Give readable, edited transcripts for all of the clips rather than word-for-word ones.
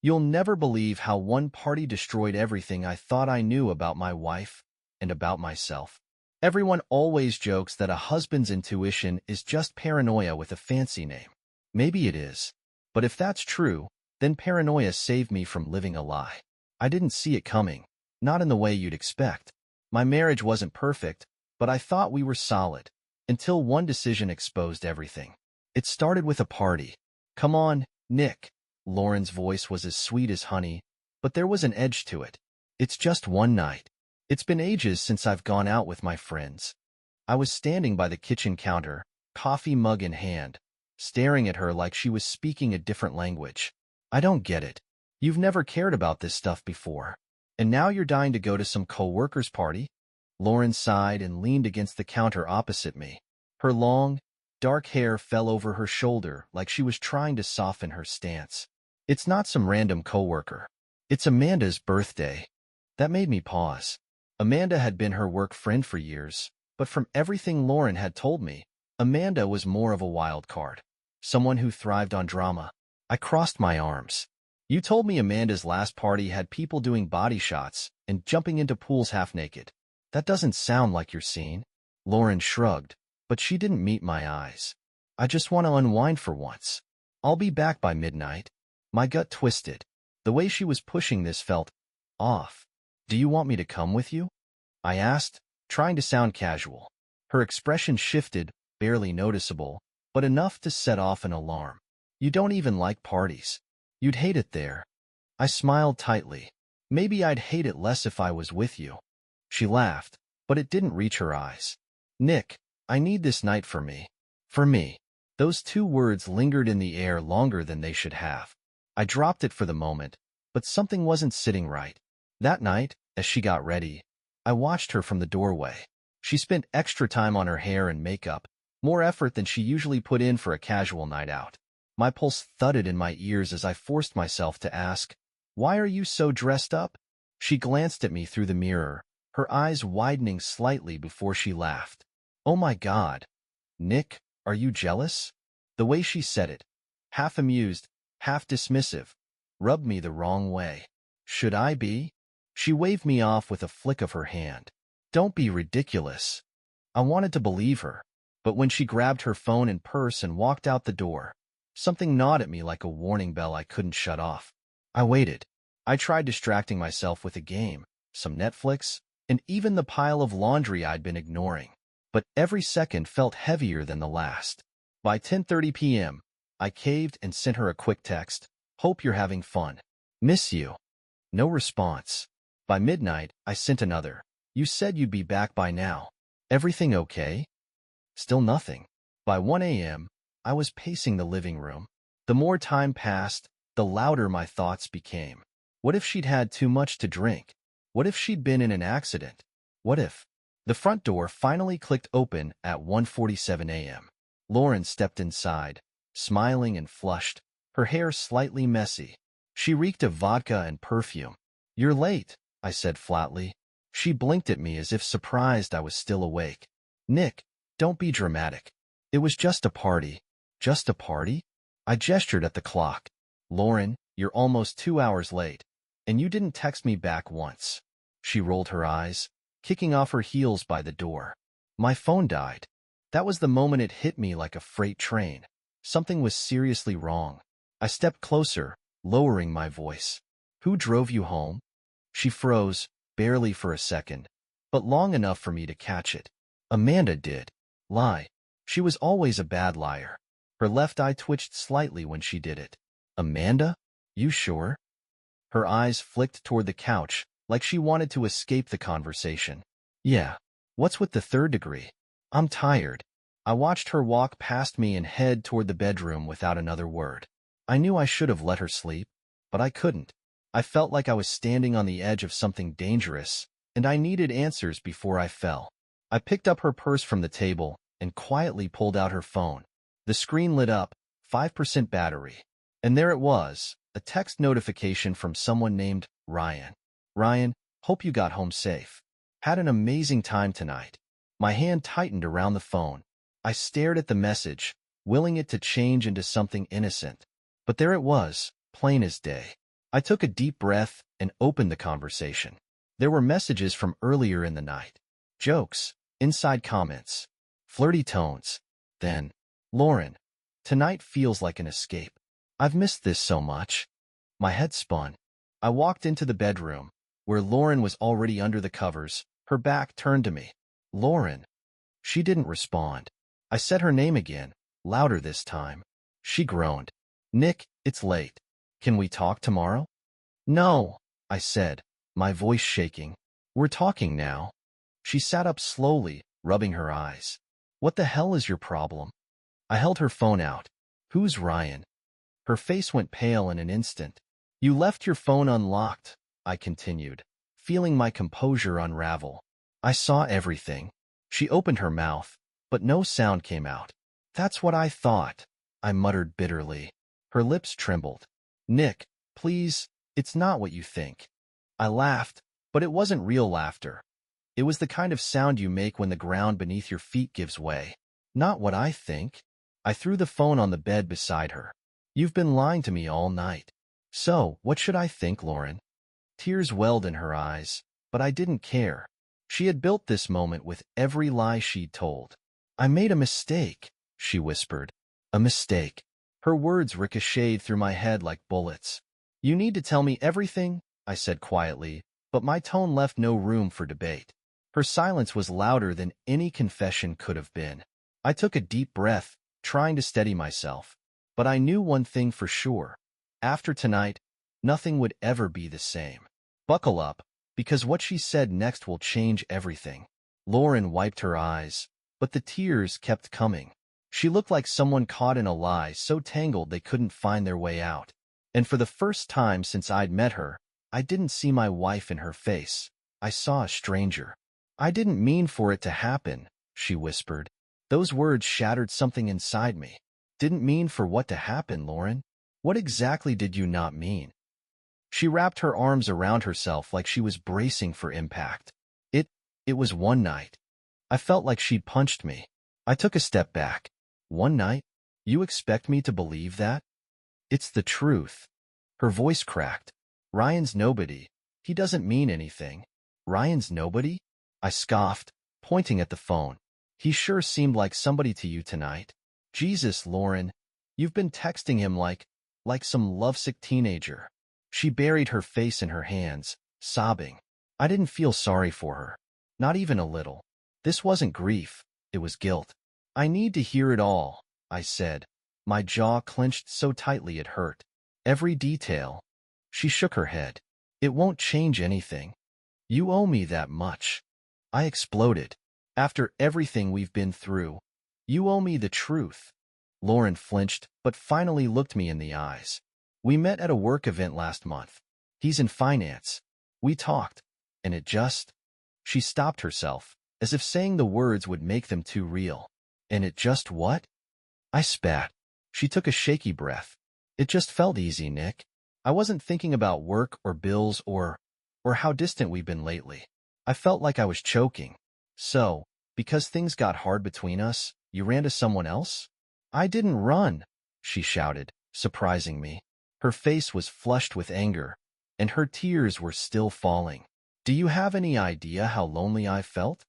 You'll never believe how one party destroyed everything I thought I knew about my wife and about myself. Everyone always jokes that a husband's intuition is just paranoia with a fancy name. Maybe it is. But if that's true, then paranoia saved me from living a lie. I didn't see it coming. Not in the way you'd expect. My marriage wasn't perfect, but I thought we were solid. Until one decision exposed everything. It started with a party. Come on, Nick. Lauren's voice was as sweet as honey, but there was an edge to it. It's just one night. It's been ages since I've gone out with my friends. I was standing by the kitchen counter, coffee mug in hand, staring at her like she was speaking a different language. I don't get it. You've never cared about this stuff before. And now you're dying to go to some co-worker's party? Lauren sighed and leaned against the counter opposite me. Her long, dark hair fell over her shoulder like she was trying to soften her stance. It's not some random coworker. It's Amanda's birthday. That made me pause. Amanda had been her work friend for years, but from everything Lauren had told me, Amanda was more of a wild card. Someone who thrived on drama. I crossed my arms. You told me Amanda's last party had people doing body shots and jumping into pools half naked. That doesn't sound like your scene. Lauren shrugged, but she didn't meet my eyes. I just want to unwind for once. I'll be back by midnight. My gut twisted. The way she was pushing this felt off. Do you want me to come with you? I asked, trying to sound casual. Her expression shifted, barely noticeable, but enough to set off an alarm. You don't even like parties. You'd hate it there. I smiled tightly. Maybe I'd hate it less if I was with you. She laughed, but it didn't reach her eyes. Nick, I need this night for me. For me. Those two words lingered in the air longer than they should have. I dropped it for the moment, but something wasn't sitting right. That night, as she got ready, I watched her from the doorway. She spent extra time on her hair and makeup, more effort than she usually put in for a casual night out. My pulse thudded in my ears as I forced myself to ask, "Why are you so dressed up?" She glanced at me through the mirror, her eyes widening slightly before she laughed. Oh my God. Nick, are you jealous? The way she said it, half amused, half dismissive, rubbed me the wrong way. Should I be? She waved me off with a flick of her hand. Don't be ridiculous. I wanted to believe her, but when she grabbed her phone and purse and walked out the door, something gnawed at me like a warning bell I couldn't shut off. I waited. I tried distracting myself with a game, some Netflix, and even the pile of laundry I'd been ignoring. But every second felt heavier than the last. By 10:30 p.m., I caved and sent her a quick text. Hope you're having fun. Miss you. No response. By midnight, I sent another. You said you'd be back by now. Everything okay? Still nothing. By 1 a.m., I was pacing the living room. The more time passed, the louder my thoughts became. What if she'd had too much to drink? What if she'd been in an accident? What if? The front door finally clicked open at 1:47 a.m. Lauren stepped inside, smiling and flushed, her hair slightly messy. She reeked of vodka and perfume. You're late, I said flatly. She blinked at me as if surprised I was still awake. Nick, don't be dramatic. It was just a party. Just a party? I gestured at the clock. Lauren, you're almost 2 hours late, and you didn't text me back once. She rolled her eyes, kicking off her heels by the door. My phone died. That was the moment it hit me like a freight train. Something was seriously wrong. I stepped closer, lowering my voice. Who drove you home? She froze, barely for a second, but long enough for me to catch it. Amanda did. Lie. She was always a bad liar. Her left eye twitched slightly when she did it. Amanda? You sure? Her eyes flicked toward the couch, like she wanted to escape the conversation. Yeah. What's with the third degree? I'm tired. I watched her walk past me and head toward the bedroom without another word. I knew I should have let her sleep, but I couldn't. I felt like I was standing on the edge of something dangerous, and I needed answers before I fell. I picked up her purse from the table and quietly pulled out her phone. The screen lit up, 5% battery. And there it was, a text notification from someone named Ryan. Ryan, hope you got home safe. Had an amazing time tonight. My hand tightened around the phone. I stared at the message, willing it to change into something innocent. But there it was, plain as day. I took a deep breath and opened the conversation. There were messages from earlier in the night. Jokes, inside comments, flirty tones. Then, Lauren, tonight feels like an escape. I've missed this so much. My head spun. I walked into the bedroom, where Lauren was already under the covers, her back turned to me. Lauren. She didn't respond. I said her name again, louder this time. She groaned. Nick, it's late. Can we talk tomorrow? No, I said, my voice shaking. We're talking now. She sat up slowly, rubbing her eyes. What the hell is your problem? I held her phone out. Who's Ryan? Her face went pale in an instant. You left your phone unlocked, I continued, feeling my composure unravel. I saw everything. She opened her mouth, but no sound came out. That's what I thought, I muttered bitterly. Her lips trembled. Nick, please, it's not what you think. I laughed, but it wasn't real laughter. It was the kind of sound you make when the ground beneath your feet gives way. Not what I think. I threw the phone on the bed beside her. You've been lying to me all night. So, what should I think, Lauren? Tears welled in her eyes, but I didn't care. She had built this moment with every lie she'd told. I made a mistake, she whispered. A mistake. Her words ricocheted through my head like bullets. You need to tell me everything, I said quietly, but my tone left no room for debate. Her silence was louder than any confession could have been. I took a deep breath, trying to steady myself. But I knew one thing for sure. After tonight, nothing would ever be the same. Buckle up, because what she said next will change everything. Lauren wiped her eyes, but the tears kept coming. She looked like someone caught in a lie so tangled they couldn't find their way out. And for the first time since I'd met her, I didn't see my wife in her face. I saw a stranger. I didn't mean for it to happen, she whispered. Those words shattered something inside me. Didn't mean for what to happen, Lauren? What exactly did you not mean? She wrapped her arms around herself like she was bracing for impact. It was one night. I felt like she'd punched me. I took a step back. One night? You expect me to believe that? It's the truth. Her voice cracked. Ryan's nobody. He doesn't mean anything. Ryan's nobody? I scoffed, pointing at the phone. He sure seemed like somebody to you tonight. Jesus, Lauren, you've been texting him like some lovesick teenager. She buried her face in her hands, sobbing. I didn't feel sorry for her. Not even a little. This wasn't grief, it was guilt. I need to hear it all, I said. My jaw clenched so tightly it hurt. Every detail. She shook her head. It won't change anything. You owe me that much. I exploded. After everything we've been through, you owe me the truth. Lauren flinched, but finally looked me in the eyes. We met at a work event last month. He's in finance. We talked, and it just... She stopped herself, as if saying the words would make them too real. And it just what? I spat. She took a shaky breath. It just felt easy, Nick. I wasn't thinking about work or bills or how distant we've been lately. I felt like I was choking. So, because things got hard between us, you ran to someone else? I didn't run, she shouted, surprising me. Her face was flushed with anger, and her tears were still falling. Do you have any idea how lonely I felt?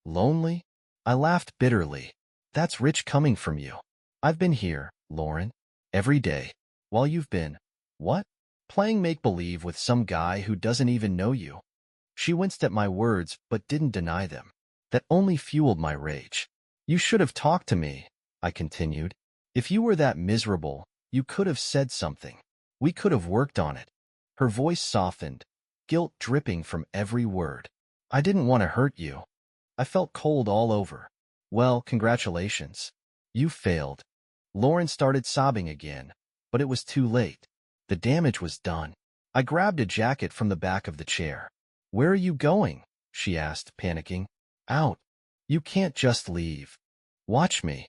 Lonely? I laughed bitterly. That's rich coming from you. I've been here, Lauren, every day, while you've been, what? Playing make-believe with some guy who doesn't even know you. She winced at my words but didn't deny them. That only fueled my rage. You should have talked to me, I continued. If you were that miserable, you could have said something. We could have worked on it. Her voice softened, guilt dripping from every word. I didn't want to hurt you. I felt cold all over. Well, congratulations. You failed. Lauren started sobbing again, but it was too late. The damage was done. I grabbed a jacket from the back of the chair. Where are you going? She asked, panicking. Out. You can't just leave. Watch me.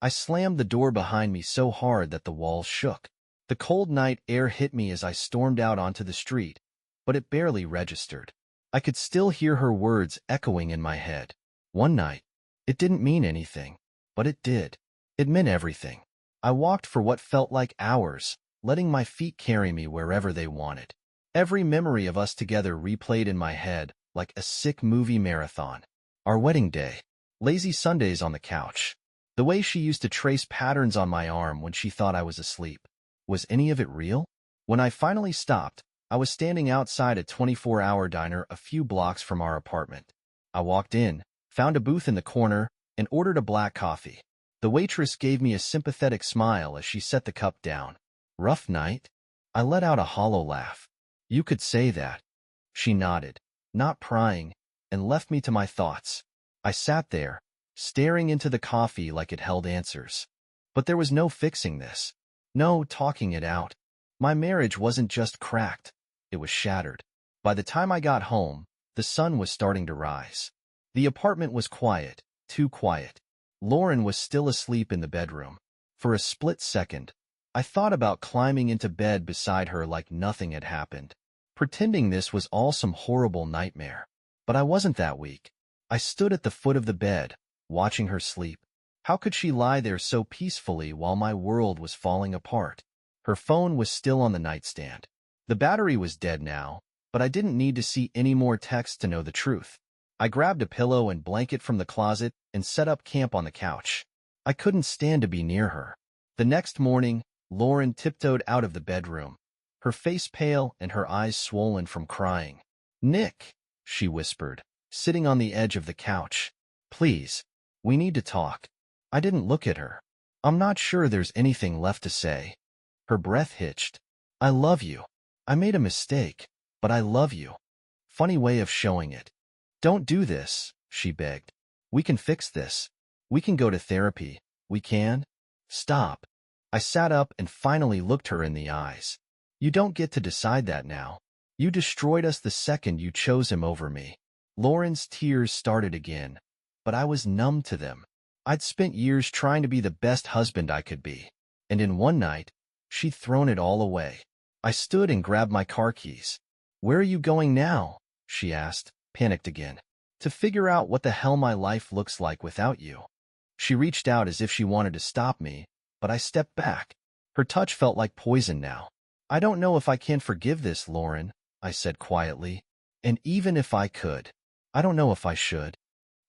I slammed the door behind me so hard that the walls shook. The cold night air hit me as I stormed out onto the street, but it barely registered. I could still hear her words echoing in my head. One night. It didn't mean anything, but it did. It meant everything. I walked for what felt like hours, letting my feet carry me wherever they wanted. Every memory of us together replayed in my head like a sick movie marathon. Our wedding day, lazy Sundays on the couch, the way she used to trace patterns on my arm when she thought I was asleep. Was any of it real? When I finally stopped, I was standing outside a 24-hour diner a few blocks from our apartment. I walked in, found a booth in the corner, and ordered a black coffee. The waitress gave me a sympathetic smile as she set the cup down. Rough night? I let out a hollow laugh. You could say that. She nodded, not prying, and left me to my thoughts. I sat there, staring into the coffee like it held answers. But there was no fixing this. No talking it out. My marriage wasn't just cracked. It was shattered. By the time I got home, the sun was starting to rise. The apartment was quiet, too quiet. Lauren was still asleep in the bedroom. For a split second, I thought about climbing into bed beside her like nothing had happened, pretending this was all some horrible nightmare. But I wasn't that weak. I stood at the foot of the bed, watching her sleep. How could she lie there so peacefully while my world was falling apart? Her phone was still on the nightstand. The battery was dead now, but I didn't need to see any more texts to know the truth. I grabbed a pillow and blanket from the closet and set up camp on the couch. I couldn't stand to be near her. The next morning, Lauren tiptoed out of the bedroom, her face pale and her eyes swollen from crying. "Nick," she whispered, sitting on the edge of the couch. "Please, we need to talk." I didn't look at her. I'm not sure there's anything left to say. Her breath hitched. "I love you. I made a mistake, but I love you." Funny way of showing it. "Don't do this," she begged. "We can fix this. We can go to therapy. We can." "Stop." I sat up and finally looked her in the eyes. "You don't get to decide that now. You destroyed us the second you chose him over me." Lauren's tears started again, but I was numb to them. I'd spent years trying to be the best husband I could be, and in one night, she'd thrown it all away. I stood and grabbed my car keys. "Where are you going now?" she asked, panicked again. "To figure out what the hell my life looks like without you." She reached out as if she wanted to stop me, but I stepped back. Her touch felt like poison now. "I don't know if I can forgive this, Lauren," I said quietly. "And even if I could, I don't know if I should."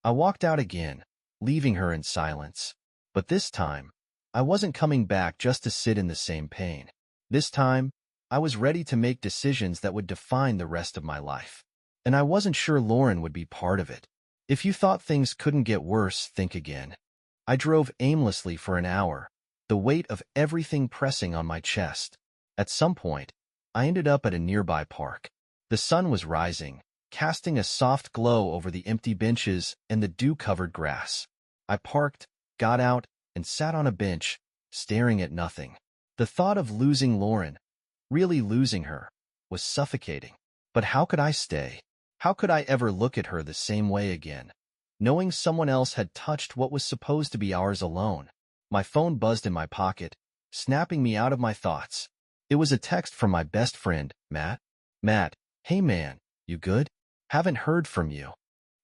I walked out again, leaving her in silence. But this time, I wasn't coming back just to sit in the same pain. This time, I was ready to make decisions that would define the rest of my life. And I wasn't sure Lauren would be part of it. If you thought things couldn't get worse, think again. I drove aimlessly for an hour, the weight of everything pressing on my chest. At some point, I ended up at a nearby park. The sun was rising, casting a soft glow over the empty benches and the dew-covered grass. I parked, got out, and sat on a bench, staring at nothing. The thought of losing Lauren, really losing her, was suffocating. But how could I stay? How could I ever look at her the same way again, knowing someone else had touched what was supposed to be ours alone? My phone buzzed in my pocket, snapping me out of my thoughts. It was a text from my best friend, Matt. "Matt, hey man, you good? Haven't heard from you."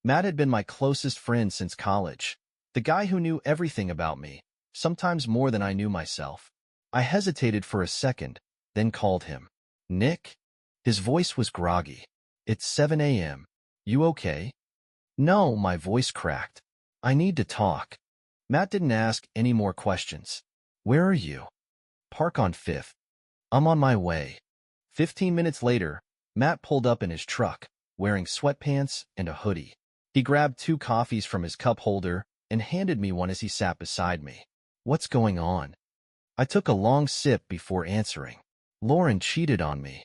Matt had been my closest friend since college, the guy who knew everything about me, sometimes more than I knew myself. I hesitated for a second, then called him. "Nick?" His voice was groggy. "It's 7 a.m. You okay?" "No," my voice cracked. "I need to talk." Matt didn't ask any more questions. "Where are you?" "Park on 5th. I'm on my way." 15 minutes later, Matt pulled up in his truck, wearing sweatpants and a hoodie. He grabbed 2 coffees from his cup holder and handed me one as he sat beside me. "What's going on?" I took a long sip before answering. "Lauren cheated on me."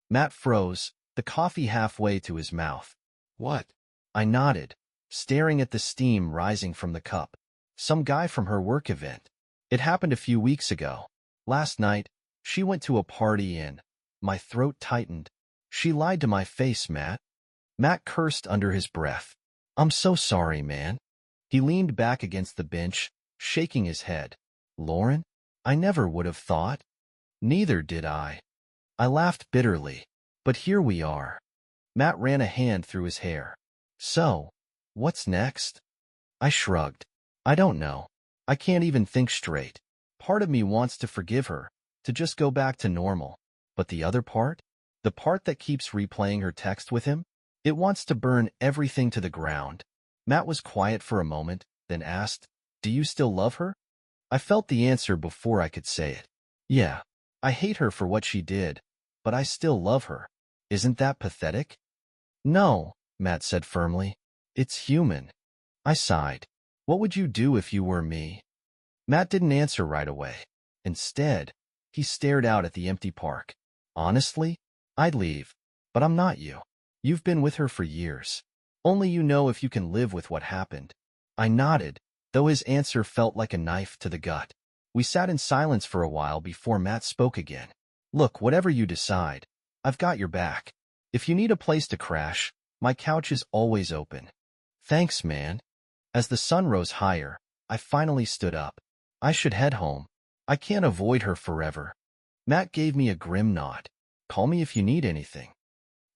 Matt froze, the coffee halfway to his mouth. "What?" I nodded, staring at the steam rising from the cup. "Some guy from her work event. It happened a few weeks ago. Last night, she went to a party and..." My throat tightened. "She lied to my face, Matt." Matt cursed under his breath. "I'm so sorry, man." He leaned back against the bench, shaking his head. "Lauren? I never would have thought." "Neither did I." I laughed bitterly. "But here we are." Matt ran a hand through his hair. "So, what's next?" I shrugged. "I don't know. I can't even think straight. Part of me wants to forgive her, to just go back to normal. But the other part? The part that keeps replaying her text with him? It wants to burn everything to the ground. Matt was quiet for a moment, then asked, "Do you still love her?" I felt the answer before I could say it. Yeah, I hate her for what she did, but I still love her. Isn't that pathetic? No, Matt said firmly. It's human. I sighed. What would you do if you were me? Matt didn't answer right away. Instead, he stared out at the empty park. Honestly, I'd leave, but I'm not you. You've been with her for years. Only you know if you can live with what happened. I nodded, though his answer felt like a knife to the gut. We sat in silence for a while before Matt spoke again. Look, whatever you decide, I've got your back. If you need a place to crash, my couch is always open. Thanks, man. As the sun rose higher, I finally stood up. I should head home. I can't avoid her forever. Matt gave me a grim nod. Call me if you need anything.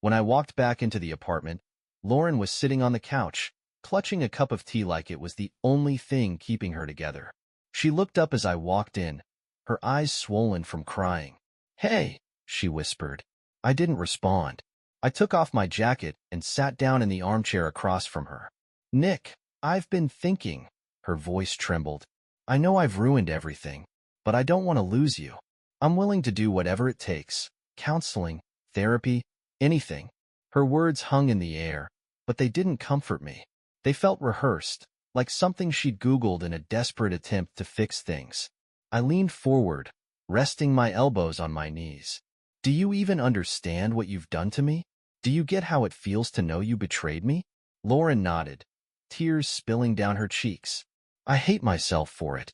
When I walked back into the apartment, Lauren was sitting on the couch, clutching a cup of tea like it was the only thing keeping her together. She looked up as I walked in, her eyes swollen from crying. Hey, she whispered. I didn't respond. I took off my jacket and sat down in the armchair across from her. Nick, I've been thinking. Her voice trembled. I know I've ruined everything, but I don't want to lose you. I'm willing to do whatever it takes. Counseling, therapy, anything. Her words hung in the air, but they didn't comfort me. They felt rehearsed, like something she'd Googled in a desperate attempt to fix things. I leaned forward, resting my elbows on my knees. Do you even understand what you've done to me? Do you get how it feels to know you betrayed me? Lauren nodded, tears spilling down her cheeks. I hate myself for it.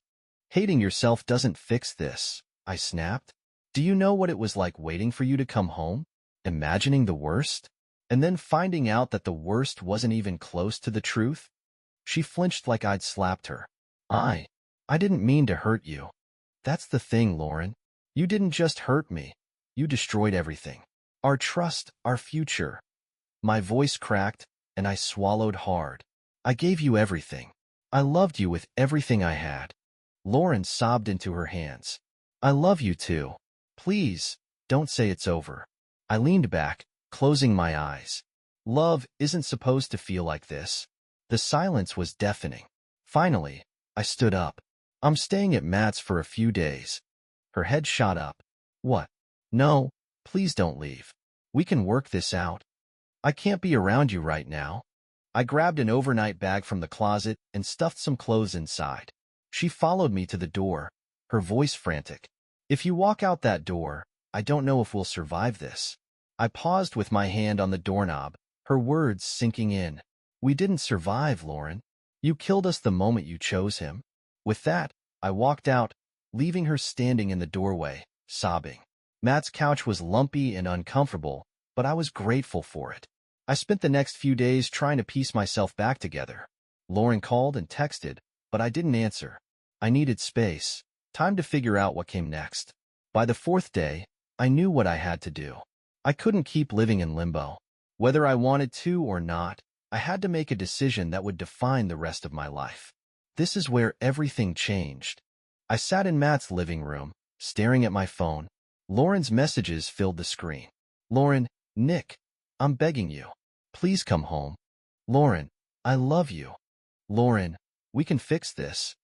Hating yourself doesn't fix this, I snapped. Do you know what it was like waiting for you to come home? Imagining the worst? And then finding out that the worst wasn't even close to the truth? She flinched like I'd slapped her. I didn't mean to hurt you. That's the thing, Lauren. You didn't just hurt me. You destroyed everything. Our trust, our future. My voice cracked, and I swallowed hard. I gave you everything. I loved you with everything I had. Lauren sobbed into her hands. I love you too. Please, don't say it's over. I leaned back, closing my eyes. Love isn't supposed to feel like this. The silence was deafening. Finally, I stood up. I'm staying at Matt's for a few days. Her head shot up. What? No, please don't leave. We can work this out. I can't be around you right now. I grabbed an overnight bag from the closet and stuffed some clothes inside. She followed me to the door, her voice frantic. If you walk out that door, I don't know if we'll survive this. I paused with my hand on the doorknob, her words sinking in. We didn't survive, Lauren. You killed us the moment you chose him. With that, I walked out, leaving her standing in the doorway, sobbing. Matt's couch was lumpy and uncomfortable, but I was grateful for it. I spent the next few days trying to piece myself back together. Lauren called and texted, but I didn't answer. I needed space, time to figure out what came next. By the fourth day, I knew what I had to do. I couldn't keep living in limbo. Whether I wanted to or not, I had to make a decision that would define the rest of my life. This is where everything changed. I sat in Matt's living room, staring at my phone. Lauren's messages filled the screen. Lauren, Nick, I'm begging you. Please come home. Lauren, I love you. Lauren, we can fix this.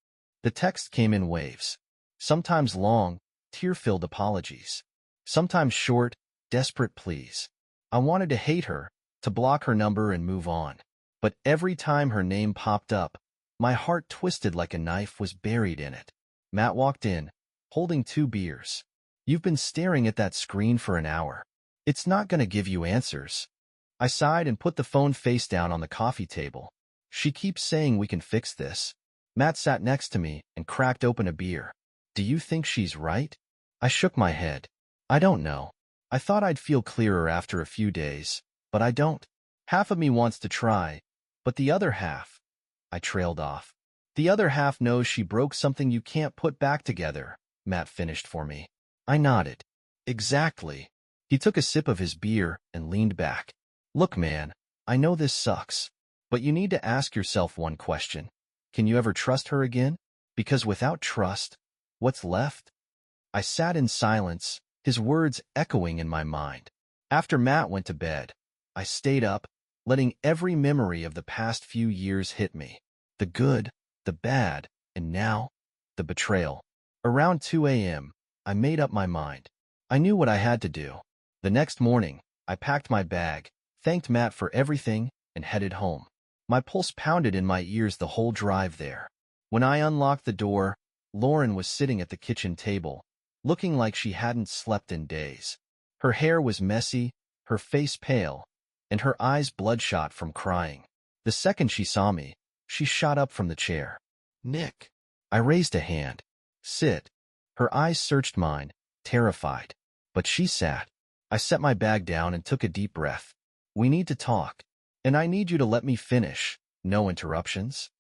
The text came in waves. Sometimes long, tear-filled apologies. Sometimes short, desperate pleas. I wanted to hate her, to block her number and move on. But every time her name popped up, my heart twisted like a knife was buried in it. Matt walked in, holding 2 beers. You've been staring at that screen for an hour. It's not going to give you answers. I sighed and put the phone face down on the coffee table. She keeps saying we can fix this. Matt sat next to me and cracked open a beer. Do you think she's right? I shook my head. I don't know. I thought I'd feel clearer after a few days, but I don't. Half of me wants to try, but the other half... I trailed off. The other half knows she broke something you can't put back together, Matt finished for me. I nodded. Exactly. He took a sip of his beer and leaned back. Look, man, I know this sucks, but you need to ask yourself one question. Can you ever trust her again? Because without trust, what's left? I sat in silence, his words echoing in my mind. After Matt went to bed, I stayed up, letting every memory of the past few years hit me. The good, the bad, and now, the betrayal. Around 2 a.m., I made up my mind. I knew what I had to do. The next morning, I packed my bag, thanked Matt for everything, and headed home. My pulse pounded in my ears the whole drive there. When I unlocked the door, Lauren was sitting at the kitchen table, looking like she hadn't slept in days. Her hair was messy, her face pale, and her eyes bloodshot from crying. The second she saw me, she shot up from the chair. "Nick." I raised a hand. "Sit." Her eyes searched mine, terrified. But she sat. I set my bag down and took a deep breath. "We need to talk, and I need you to let me finish. No interruptions."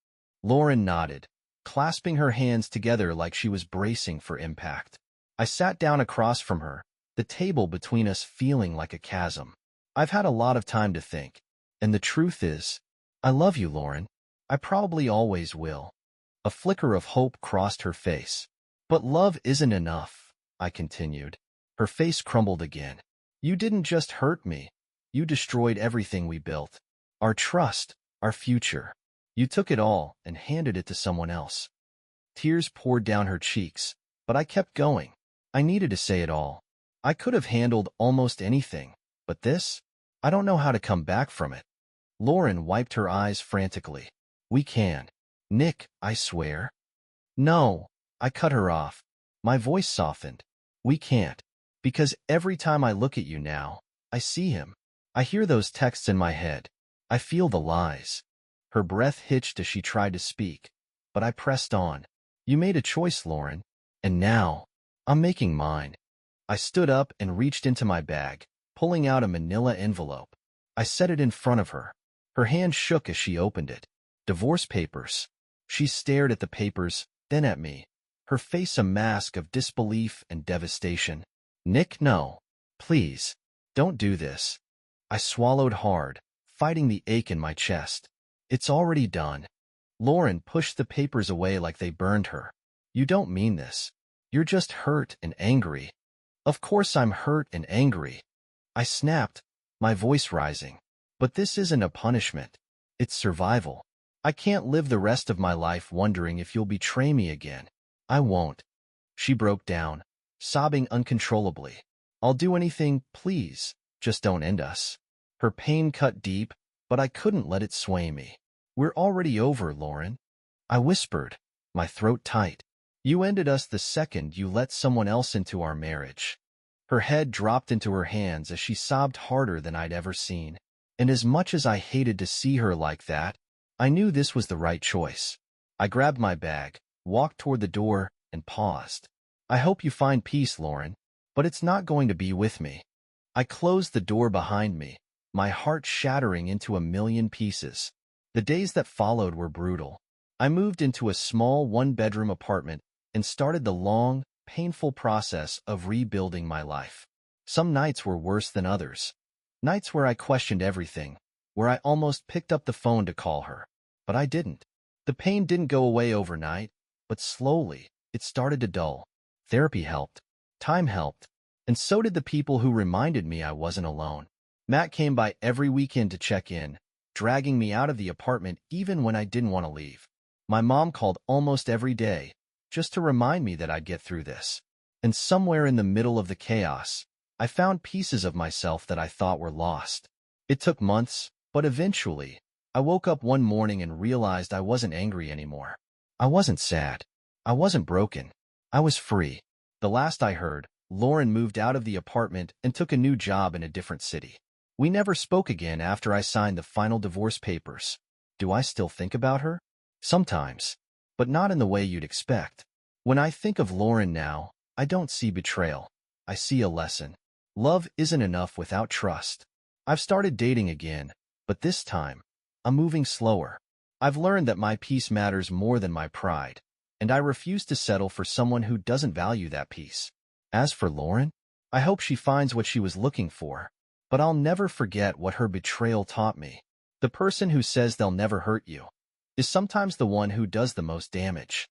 Lauren nodded, clasping her hands together like she was bracing for impact. I sat down across from her, the table between us feeling like a chasm. "I've had a lot of time to think, and the truth is, I love you, Lauren. I probably always will." A flicker of hope crossed her face. "But love isn't enough," I continued. Her face crumbled again. "You didn't just hurt me. You destroyed everything we built. Our trust, our future. You took it all and handed it to someone else." Tears poured down her cheeks, but I kept going. I needed to say it all. I could have handled almost anything, but this? I don't know how to come back from it. Lauren wiped her eyes frantically. "We can. Nick, I swear." "No," I cut her off. My voice softened. "We can't. Because every time I look at you now, I see him. I hear those texts in my head. I feel the lies." Her breath hitched as she tried to speak, but I pressed on. "You made a choice, Lauren, and now, I'm making mine." I stood up and reached into my bag, pulling out a manila envelope. I set it in front of her. Her hand shook as she opened it. "Divorce papers." She stared at the papers, then at me, her face a mask of disbelief and devastation. "Nick, no. Please, don't do this." I swallowed hard, fighting the ache in my chest. "It's already done." Lauren pushed the papers away like they burned her. "You don't mean this. You're just hurt and angry." "Of course I'm hurt and angry," I snapped, my voice rising. "But this isn't a punishment. It's survival. I can't live the rest of my life wondering if you'll betray me again." "I won't." She broke down, sobbing uncontrollably. "I'll do anything, please. Just don't end us." Her pain cut deep, but I couldn't let it sway me. "We're already over, Lauren," I whispered, my throat tight. "You ended us the second you let someone else into our marriage." Her head dropped into her hands as she sobbed harder than I'd ever seen. And as much as I hated to see her like that, I knew this was the right choice. I grabbed my bag, walked toward the door, and paused. "I hope you find peace, Lauren, but it's not going to be with me." I closed the door behind me, my heart shattering into a million pieces. The days that followed were brutal. I moved into a small one-bedroom apartment and started the long, painful process of rebuilding my life. Some nights were worse than others. Nights where I questioned everything, where I almost picked up the phone to call her. But I didn't. The pain didn't go away overnight, but slowly, it started to dull. Therapy helped. Time helped. And so did the people who reminded me I wasn't alone. Matt came by every weekend to check in, dragging me out of the apartment even when I didn't want to leave. My mom called almost every day, just to remind me that I'd get through this. And somewhere in the middle of the chaos, I found pieces of myself that I thought were lost. It took months, but eventually, I woke up one morning and realized I wasn't angry anymore. I wasn't sad. I wasn't broken. I was free. The last I heard, Lauren moved out of the apartment and took a new job in a different city. We never spoke again after I signed the final divorce papers. Do I still think about her? Sometimes, but not in the way you'd expect. When I think of Lauren now, I don't see betrayal. I see a lesson. Love isn't enough without trust. I've started dating again, but this time, I'm moving slower. I've learned that my peace matters more than my pride, and I refuse to settle for someone who doesn't value that peace. As for Lauren, I hope she finds what she was looking for, but I'll never forget what her betrayal taught me. The person who says they'll never hurt you is sometimes the one who does the most damage.